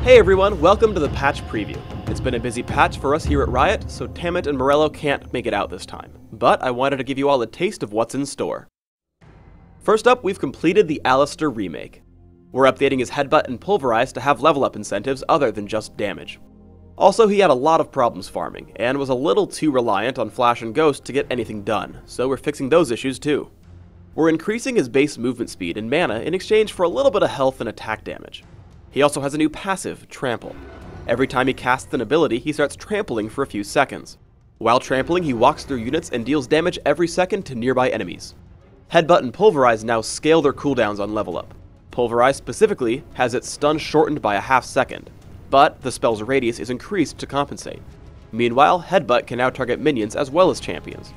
Hey everyone, welcome to the patch preview. It's been a busy patch for us here at Riot, so Tammet and Morello can't make it out this time. But I wanted to give you all a taste of what's in store. First up, we've completed the Alistar remake. We're updating his headbutt and pulverize to have level up incentives other than just damage. Also, he had a lot of problems farming, and was a little too reliant on Flash and Ghost to get anything done, so we're fixing those issues too. We're increasing his base movement speed and mana in exchange for a little bit of health and attack damage. He also has a new passive, Trample. Every time he casts an ability, he starts trampling for a few seconds. While trampling, he walks through units and deals damage every second to nearby enemies. Headbutt and Pulverize now scale their cooldowns on level up. Pulverize specifically has its stun shortened by a half second, but the spell's radius is increased to compensate. Meanwhile, Headbutt can now target minions as well as champions.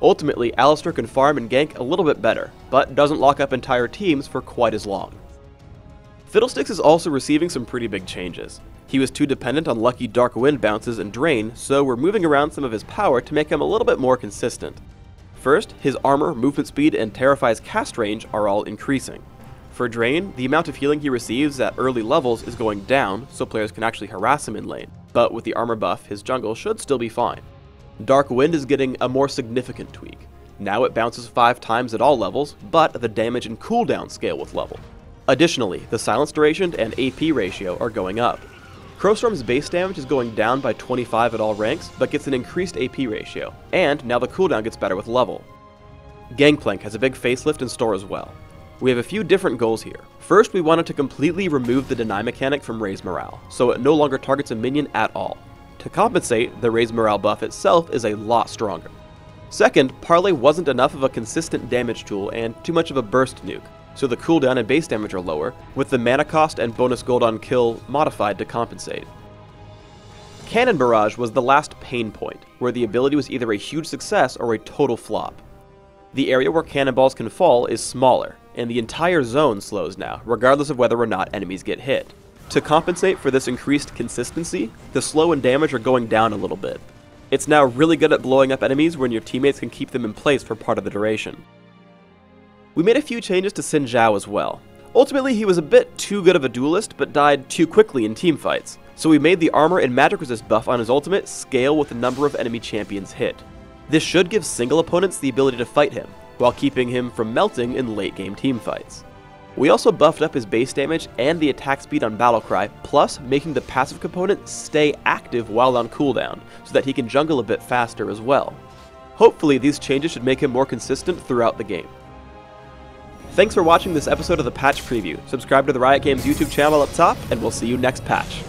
Ultimately, Alistar can farm and gank a little bit better, but doesn't lock up entire teams for quite as long. Fiddlesticks is also receiving some pretty big changes. He was too dependent on lucky Dark Wind bounces and Drain, so we're moving around some of his power to make him a little bit more consistent. First, his armor, movement speed, and Terrify's cast range are all increasing. For Drain, the amount of healing he receives at early levels is going down, so players can actually harass him in lane, but with the armor buff, his jungle should still be fine. Dark Wind is getting a more significant tweak. Now it bounces 5 times at all levels, but the damage and cooldown scale with level. Additionally, the silence duration and AP ratio are going up. Crowstorm's base damage is going down by 25 at all ranks, but gets an increased AP ratio, and now the cooldown gets better with level. Gangplank has a big facelift in store as well. We have a few different goals here. First, we wanted to completely remove the deny mechanic from Raise Morale, so it no longer targets a minion at all. To compensate, the Raise Morale buff itself is a lot stronger. Second, Parley wasn't enough of a consistent damage tool and too much of a burst nuke, so the cooldown and base damage are lower, with the mana cost and bonus gold on kill modified to compensate. Cannon Barrage was the last pain point, where the ability was either a huge success or a total flop. The area where cannonballs can fall is smaller, and the entire zone slows now, regardless of whether or not enemies get hit. To compensate for this increased consistency, the slow and damage are going down a little bit. It's now really good at blowing up enemies when your teammates can keep them in place for part of the duration. We made a few changes to Xin Zhao as well. Ultimately, he was a bit too good of a duelist, but died too quickly in teamfights, so we made the armor and magic resist buff on his ultimate scale with the number of enemy champions hit. This should give single opponents the ability to fight him, while keeping him from melting in late game teamfights. We also buffed up his base damage and the attack speed on Battlecry, plus making the passive component stay active while on cooldown, so that he can jungle a bit faster as well. Hopefully these changes should make him more consistent throughout the game. Thanks for watching this episode of the Patch Preview. Subscribe to the Riot Games YouTube channel up top, and we'll see you next patch.